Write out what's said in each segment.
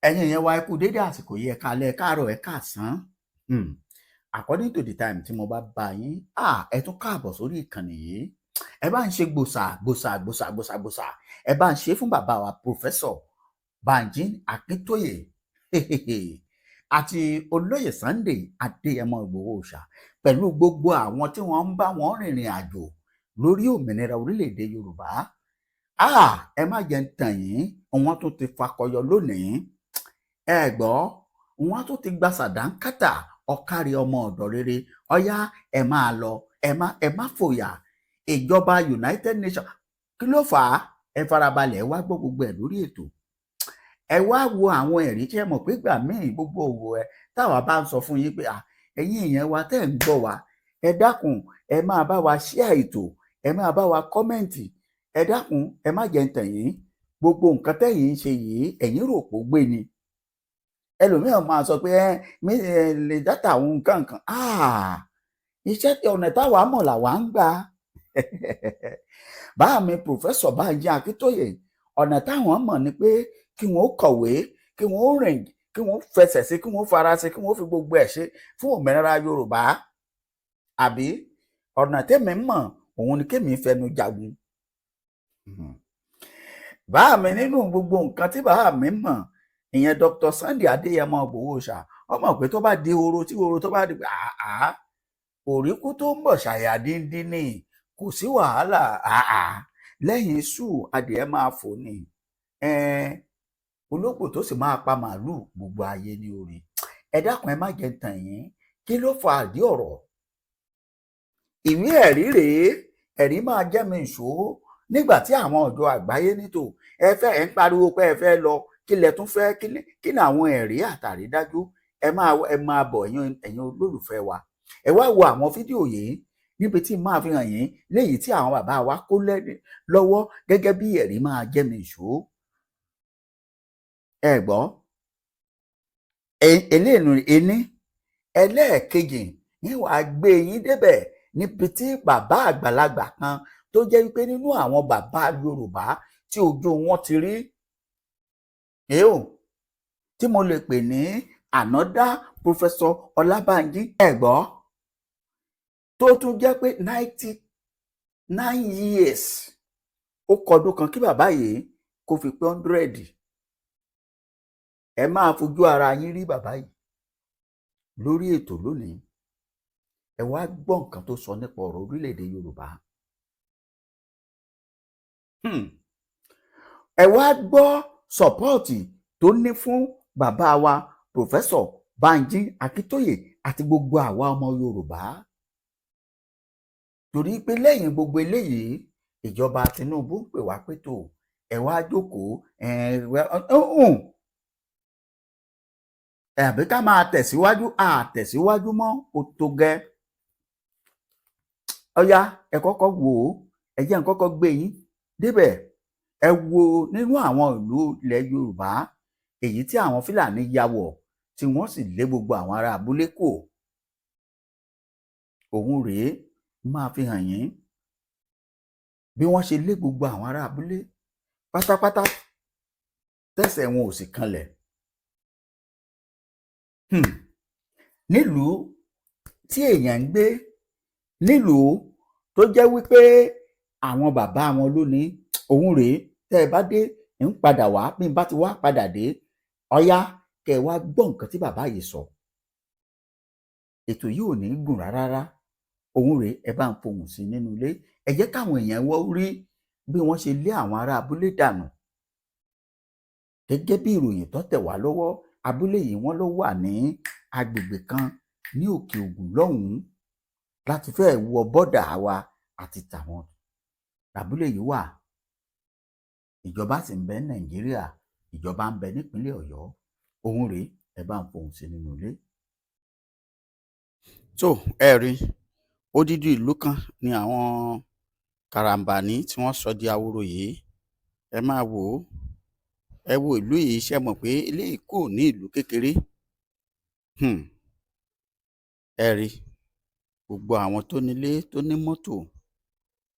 ẹ̀yin yẹn wá ẹ kú dédé àsìkò yìí ẹ káalẹ́ ẹ káàárọ̀ ẹ káàsán. Hmm. According to the time tí mo bá bá yín ẹ tún káàbọ̀ sórí ìkànnì yìí. Ẹ bá ń ṣe gbòsà gbòsà gbòsà gbòsà gbòsà, ẹ bá ń ṣe fún bàbá wa Professor Banji Akintoye àti olóyè Sunday Adéyẹmọ Ìgbòho Òòṣà pẹ̀lú gbogbo àwọn tí wọ́n ń bá wọn rìnrìn àjò lórí òmìnira orílẹ̀-èdè Yorùbá. Ẹ má jẹ́ ń tàn yín, wọ́n tún ti fakọyọ lónìí. Ẹ gbọ́, wọ́n tún ti gba sàdánkátà ọ̀kárí ọmọ ọ̀dọ̀ rere. Ọ̀yá ẹ máa lọ, ẹ má fòyà. Ìjọba United Nations kí ló fà á? Ẹ farabalẹ̀ ẹ wá gbọ́ gbogbo ẹ̀ lórí ètò. Ẹ wá wo àwọn ẹ̀rí tí ẹ mọ̀ pé gbà míì gbogbo òwò ẹ táwa bá ń sọ fún yín pé ẹ̀yin ìyẹn wa tẹ́ ń gbọ́ wa, ẹ dákun ẹ máa bá wa share ètò, ẹ máa bá wa kọ́mẹ̀ǹtì, ẹ dákun ẹ má jẹ́ ń tàn yín. Gbogbo nǹkan tẹ́yìn ń ṣe yìí ẹ̀yin rò pó gbé ni. Ẹlòmíràn máa sọ pé lè dátà òun kankan. Iṣẹ́ ọ̀nà táwa mọ̀ làwa ń gbà. Bá mi Professor Banji Akintoye, ọ̀nà táwọn mọ̀ ni pé kí wọ́n kọ̀wé, kí wọ́n rìn, kí wọ́n fẹsẹ̀ sí, kí wọ́n fara sí, kí wọ́n fi gbogbo ẹ̀ ṣe fún òmìnira Yorùbá. Àbí ọ̀nà tèmi mọ̀ òun ni kémi fẹnu jagun. Bá mi nínú gbogbo nǹkan tí bá mi mọ̀, ìyẹn Dr. Sunday Adéyẹmọ Ìgbòho Òòṣà, ọmọ pé tó bá di oró tí oró tó bá di òríkú tó ń bọ̀ ṣàyà díndín ni, kò sí wàhálà. Lẹ́yìn iṣu adìẹ máa fò ní, ológbò tó sì máa pa màálù gbogbo ayé ní orí. Ẹ dákun ẹ má jẹ́ ń tàn yín, kí ló fa àdí ọ̀rọ̀? Ìwé ẹ̀rí rèé, ẹ̀rí máa jẹ́ mi ìṣòro. Nígbà tí àwọn ọ̀dọ́ àgbáyé nítò ẹ ń pariwo pé ẹ fẹ́ lọ, kí lẹ tún fẹ́, kí ni àwọn ẹ̀rí àtàrídájú? Ẹ máa bọ̀ ẹ̀yin olólùfẹ́ wa. Ẹ wá wo àwọn fídíò yìí níbi tí máa fi hàn yín léyìí tí àwọn bàbá wa kó lọ́wọ́ gẹ́gẹ́ bí ẹ̀rí máa jẹ́ mi ìṣó. Ẹ gbọ́, eléyìí ení, ẹlẹ́ẹ̀kejì yín wàá gbé yín débẹ̀ níbi tí bàbá àgbàlagbà kan tó jẹ́ wípé nínú àwọn bàbá Yorùbá tí ojú wọn ti rí tí mo lè pè ní ànádá Professor Ọlábánjí, ẹ gbọ́, tó tún jẹ́ pé 99 years ó kọdún kan kí bàbá yìí kó fi pé 100. Ẹ máa fojú ara yín rí bàbá yìí lórí ètò lónìí. Ẹ wá gbọ́ nǹkan tó sọ nípa ọ̀rọ̀ orílẹ̀-èdè Yorùbá. Ẹ wá gbọ́ sọ́pọ́ọ̀tì tó ní fún bàbá wa Professor Banji Akintoye àti gbogbo àwa ọmọ Yorùbá. Torí pé lẹ́yìn gbogbo eléyìí, ìjọba Tinubu ń pè wá pé tó ẹ wá jókòó àbí ká máa tẹ̀síwájú àtẹ̀síwájú mọ́ ó tó gẹ́. Ọ̀yá ẹ kọ́kọ́ wò ó, ẹ jẹ́ n kọ́kọ́ gbé yín débẹ̀. Ẹ wo nínú àwọn ìlú ilẹ̀ Yorùbá èyí tí àwọn Fúlàní ya wọ̀ tí wọ́n sì lé gbogbo àwọn ará abúlé kò. Òun rèé máa fi hàn yín bí wọ́n ṣe lé gbogbo àwọn ará abúlé pátápátá tẹ́sẹ̀ wọn ò sì kanlẹ̀. Nílùú tí èèyàn ń gbé, nílùú tó jẹ́ wípé àwọn bàbá wọn ló ní, òun rèé tẹ́ ẹ bá dé ń padà wá, bí n bá ti wá padà dé, ọ̀yá kẹ́ ẹ wá gbọ́ nǹkan tí bàbá yìí sọ. Ètò yìí ò ní gùn rárá. Òun rèé, ẹ bá ń fohùn sí nínú ilé. Ẹ jẹ́ káwọn èèyàn wọ́n rí bí wọ́n ṣe lé àwọn ará abúlé dànù. Gẹ́gẹ́ bí ìròyìn tó tẹ̀ wá lọ́wọ́, abúlé yìí wọ́n ló wà ní agbègbè kan ní Òkè Ògùn lọ́hùn-ún láti fẹ́ wọ bọ́dà wa àti tàwọn. Abúlé yìí wà, ìjọba sì ń bẹ Nàìjíríà, ìjọba ń bẹ nípínlẹ̀ Ọ̀yọ́. Òun rèé, ẹ bá ń fohùn sí nínú ilé. So ẹ rí, odidi ìlú kan ni àwọn karambani tí wọ́n sọ di ahoro yìí. Ẹ máa wò ó, ẹ wo ìlú yìí, ṣe mọ̀ pé eléyìí kò ní ìlú kékeré. Ẹ rí, gbogbo àwọn tó nílé, tó ní mọ́tò,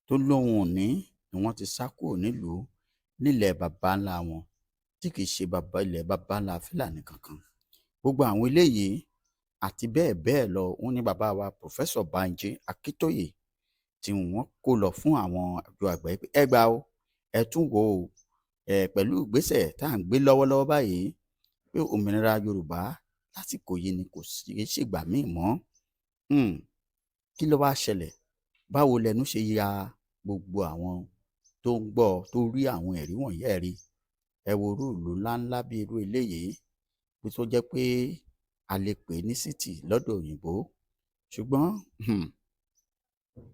tó lóhun òní ni wọ́n ti sá kúrò nílùú nílẹ̀ bàbá ńlá wọn tí kì í ṣe bàbá ilẹ̀ bàbá ńlá Fúlàní kankan. Gbogbo àwọn eléyìí àti bẹ́ẹ̀ bẹ́ẹ̀ lọ wọ́n ní bàbá wa Pòfẹ́sọ̀ Banji Akíntóyè tí wọ́n kó lọ fún àwọn àjọ àgbáyé pé ẹ gbà ó, ẹ tún wò ó, pẹ̀lú ìgbésẹ̀ tá à ń gbé lọ́wọ́lọ́wọ́ báyìí pé òmìnira Yorùbá lásìkò yìí ni kò sí ṣègbà míì mọ́. Kí ló wá ṣẹlẹ̀? Báwo lẹnu ṣe ya gbogbo àwọn tó ń gbọ́ tó rí àwọn ẹ̀rí wọ̀nyí ẹ̀rí? Ẹ wo irú ìlú ńláńlá bí irú eléyìí bí tó jẹ́ pé a lè pè ní city lọ́dọ̀ òyìnbó, ṣùgbọ́n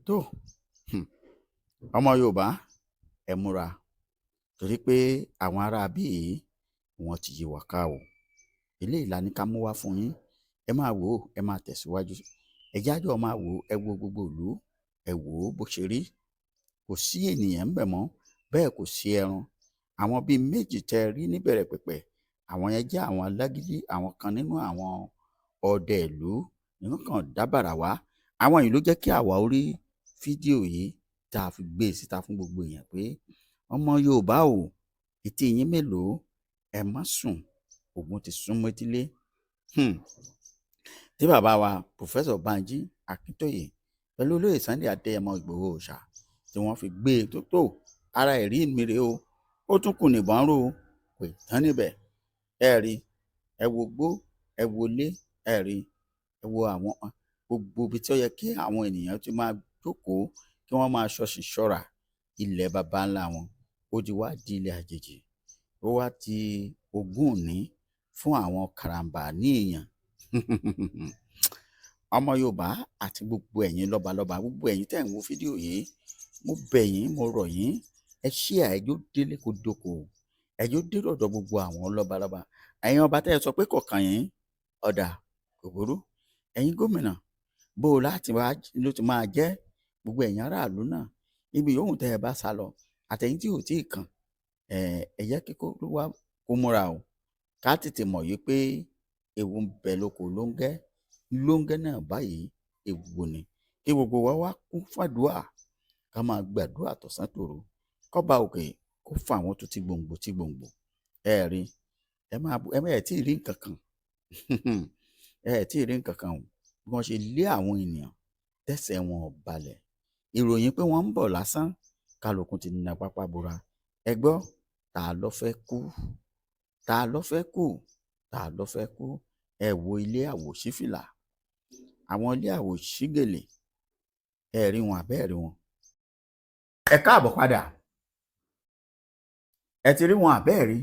tó ọmọ Yorùbá ẹ múra, torí pé àwọn ará bíi wọ́n ti yí wa ká o. Eléyìí la ní ká mú wá fún yín, ẹ máa wò ó, ẹ máa tẹ̀síwájú, ẹ jájọ́ máa wò ó, ẹ wo gbogbo ìlú, ẹ wò ó bó ṣe rí. Kò sí ènìyàn ń bẹ̀ mọ́, bẹ́ẹ̀ kò sí ẹran. Àwọn bíi méjì tẹ́ rí níbẹ̀rẹ̀ pẹ̀pẹ̀, àwọn yẹn jẹ́ àwọn alágídí, àwọn kan nínú àwọn ọdẹ ìlú ni wọ́n kàn dábàrà wá. Àwọn yìí ló jẹ́ kí àwa orí fídíò yìí tá a fi gbé e síta fún gbogbo èèyàn pé ọmọ Yorùbá o, etí yín mélòó, ẹ má sùn, ogun ti sún mọ́ etílé. Tí bàbá wa Pòfẹ́sọ̀ Banji Akíntóyè pẹ̀lú olóyè Sunday Adéyẹmọ Ìgbòho Òòṣà tí wọ́n fi gbé e tó ara ẹ̀rí mi rèé o, ó tún kù nìbọn ró o, kò tán níbẹ̀. Ẹ rí, ẹ wo gbó, ẹ wo ilé, ẹ rí, ẹ wo àwọn gbogbo ibi tí ó yẹ kí àwọn ènìyàn ti máa jókòó kí wọ́n máa ṣọ́ọ̀ṣì ṣọ́ra ilẹ̀ baba ńlá wọn, ó ti wá di ilẹ̀ àjèjì, ó wá ti ogún ìní fún àwọn karambà ní èèyàn. Ọmọ Yorùbá àti gbogbo ẹ̀yin lọ́balọ́ba, gbogbo ẹ̀yin tẹ́ ń wo fídíò yìí, mo bẹ̀ yín, mo rọ̀ yín, ẹ share ẹjọ́ délé kó dóko, ẹjọ́ dé lọ́dọ̀ gbogbo àwọn lọ́balọ́ba. Ẹ̀yin ọba tẹ́ ẹ sọ pé kọ̀ọ̀kan yín ọ̀dà kò burú, ẹ̀yin gómìnà bó o láti wá ló ti máa jẹ́, gbogbo ẹ̀yin aráàlú náà ibi yòówù tẹ́ ẹ bá sá lọ, àtẹ̀yin tí ò tí ì kàn, ẹ jẹ́ kí kó wá kó múra o, ká tètè mọ̀ yìí pé ewu ń bẹ lóko lóńgẹ́ náà báyìí ewu ni. Kí gbogbo wa wá kún fàdúà, ká máa gbàdúrà tọ̀sán tòru, kọ́ba òkè kó fún àwọn tó ti gbòǹgbò. Ẹ rí, ẹ tí ì rí nǹkan kan ẹ tí ì rí nǹkan kan o, bí wọ́n ṣe lé àwọn ènìyàn tẹ̀sẹ̀ wọn ò balẹ̀. Ìròyìn pé wọ́n ń bọ̀ lásán, kálukú ti na pápá bora. Ẹ gbọ́, ta ló fẹ́ kú? Ta ló fẹ́ kú? Ta ló fẹ́ kú? Ẹ wo ilé àwòṣífìlà, àwọn ilé àwòṣígèlè, ẹ rí wọn àbẹ́ ẹ rí wọn? Ẹ káàbọ̀ padà, ẹ ti rí wọn àbẹ́ ẹ rí?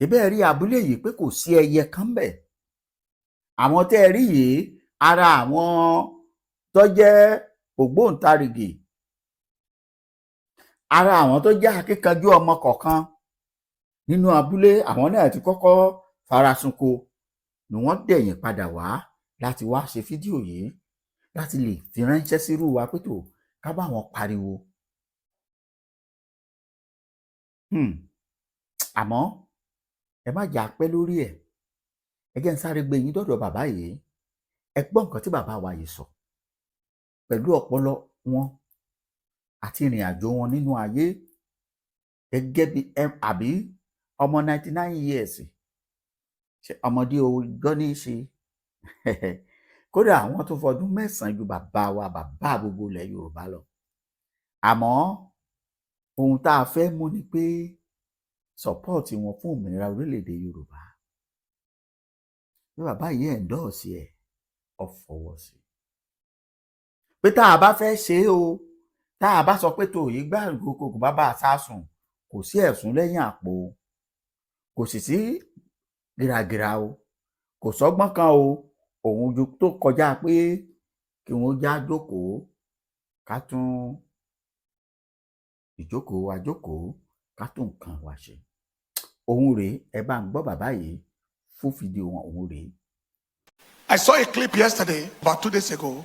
Ìbẹ́ rí abúlé yìí pé kò sí ẹyẹ kan bẹ̀. Àwọn tẹ́ ẹ rí yìí, ara àwọn tó jẹ́ ògbóǹtarìgì, ara àwọn tó jẹ́ akíkanjú ọmọ kọ̀ọ̀kan nínú abúlé, àwọn náà ti kọ́kọ́ farasunko ni wọ́n dẹ̀yìn padà wá láti wá ṣe fídíò yìí láti lè fi ránṣẹ́ sírú wa pé tó ká bá wọn pariwo. Àmọ́ ẹ má jà pẹ́ lórí ẹ̀, ẹ jẹ́ ń sáré gbé yín dọ́dọ̀ bàbá yìí. Ẹ gbọ́ nǹkan tí bàbá wa yìí sọ pẹ̀lú ọpọlọ wọn àti ìrìn àjò wọn nínú ayé gẹ́gẹ́ bí àbí ọmọ 99 years, ọmọdé ogán ní í ṣe. Kódà àwọn tó fọdún 9 ju bàbá wa, bàbá gbogbo ilẹ̀ Yorùbá lọ. Àmọ́ ohun tá a fẹ́ mú ni pé sọ́pọ́ọ̀tì wọn fún òmìnira orílẹ̀-èdè Yorùbá. Bí bàbá yìí ẹ̀ńdọ́ọ̀sì ẹ̀ ọ̀fọwọ́ sí. Pé tá a bá fẹ́ ṣe é o, tá a bá sọ pé tó yìí gbá ìgbòkò kò bá bá a sásùn, kò sí ẹ̀sùn lẹ́yìn àpò, kò sì sí gìràgìrà o, kò sọ́gbọ́n kan o, òun ju tó kọjá pé kí wọ́n já jókòó ká tún ìjókòó wa jókòó ká tún nǹkan wa ṣe. Òun rèé, ẹ bá ń gbọ́ bàbá yìí fún fídíò wọn, òun rèé. I saw a clip yesterday, about 2 days ago,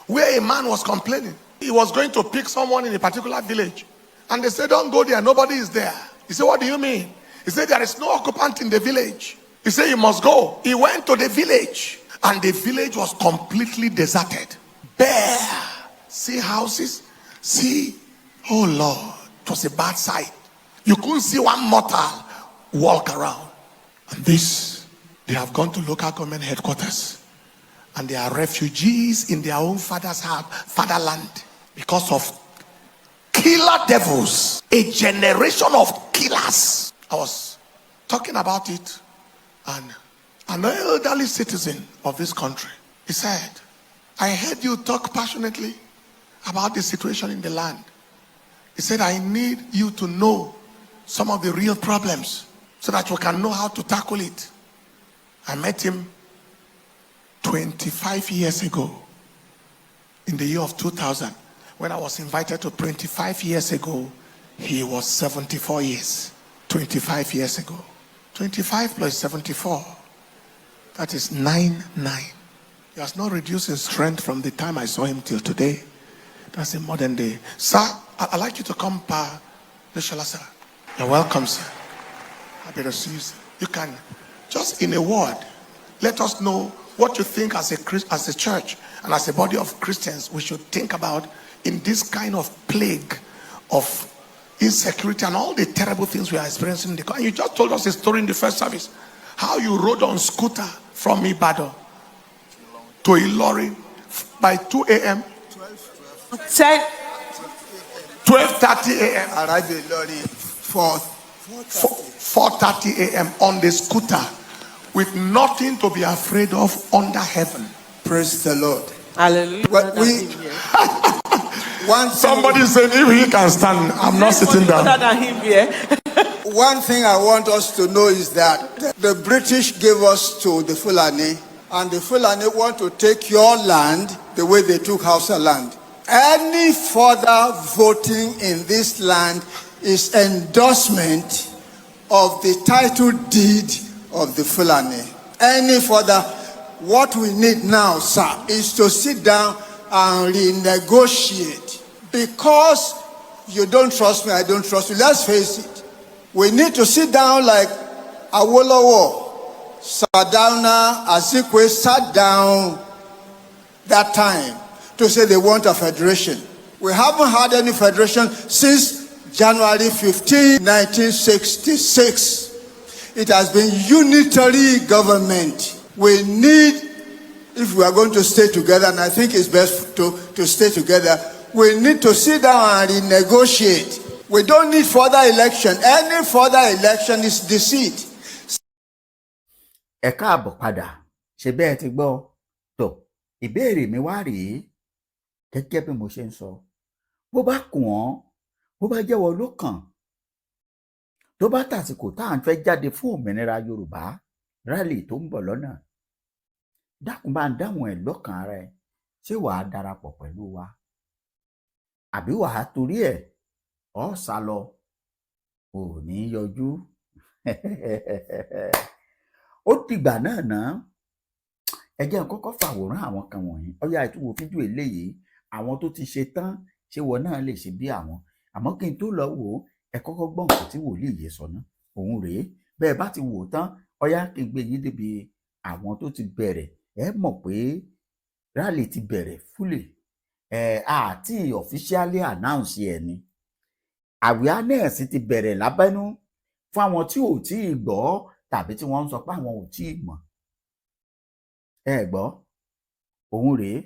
where a man was complaining. He was going to pick someone in a particular village. And they said, don't go there, nobody is there. He said, what do you mean? He said, there is no occupant in the village. He said, you must go. He went to the village, and the village was completely deserted. Bare. See houses? See, oh Lord, it was a bad sight. You couldn't see one mortal walk around. And this, they have gone to local government headquarters, and they are refugees in their own fatherland because of killer devils, a generation of killers. I was talking about it, and an elderly citizen of this country, he said, I heard you talk passionately about the situation in the land. He said, I need you to know some of the real problems so that we can know how to tackle it. I met him 25 years ago, in the year of 2000. When I was invited to 25 years ago, he was 74 years. 25 years ago. 25 plus 74. That is 99. He has not reduced in strength from the time I saw him till today. That's in modern day. Sir, I'd like you to come, Nishala, sir. You're welcome, sir. Happy to see you, sir. You can, just in a word, let us know what you think as a church and as a body of Christians we should think about in this kind of plague of insecurity and all the terrible things we are experiencing in the country. You just told us a story in the first service, how you rode on scooter from Ibadan to Ilorin by 2 a.m. 12:30 a.m. Arrived in Ilorin 4:30 a.m. on the scooter with nothing to be afraid of under heaven. Praise the Lord. Hallelujah. Well, Somebody said if he can stand, I'm not sitting down. One thing I want us to know is that the British gave us to the Fulani, and the Fulani want to take your land the way they took Hausa land. Any further voting in this land is endorsement of the title deed of the Fulani. Any further, what we need now, sir, is to sit down and renegotiate. Because you don't trust me, I don't trust you. Let's face it. We need to sit down like Awolowo, Sardauna, Azikwe sat down that time to say they want a federation. We haven't had any federation since January 15, 1966. It has been unitary government. We need, if we are going to stay together, and I think it's best to stay together, we need to sit down and renegotiate. We don't need further election. Any further election is deceit. Ẹ káàbọ̀ padà, ṣe bẹ́ẹ̀ ti gbọ́ tó ìbéèrè mi wá rèé gẹ́gẹ́ bí mo ṣe ń sọ. Bó bá kùn ọ́, bó bá jẹ́wọ́ ló kàn, tó bá tàsìkò tá à ń fẹ́ jáde fún òmìnira Yorùbá rálì tó ń bọ̀ lọ́nà, dákun bá ń dáhùn ẹ̀ lọ́kàn ara ẹ̀, ṣé wàá darapọ̀ pẹ̀lú wa? Àbí wàá torí ẹ̀ ọ́ sá lọ, ò ní yọjú? Ó dìgbà náà ná, ẹ jẹ́ n kọ́kọ́ fàwòrán àwọn kan wọ̀nyí. Ọ̀yá ìtúwò fídíò eléyìí, àwọn tó ti ṣe tán, ṣé wọn náà lè ṣe bí àwọn? Àmọ́ kí n tó lọ wò ó, ẹ kọ́kọ́ gbọ́ nǹkan tí wòlíì yìí sọ ná. Òun rèé, bẹ́ẹ̀ bá ti wò ó tán, ọ̀yá kí n gbé yín débi àwọn tó ti bẹ̀rẹ̀. Ẹ mọ̀ pé rálì ti bẹ̀rẹ̀ fúlẹ̀. Àti officially announce ẹ̀ ni. Awareness ti bẹ̀rẹ̀ lábẹ́nú fún àwọn tí ò tí ì gbọ́ tàbí tí wọ́n ń sọ pé àwọn ò tí ì mọ̀. Ẹ gbọ́, òun rèé.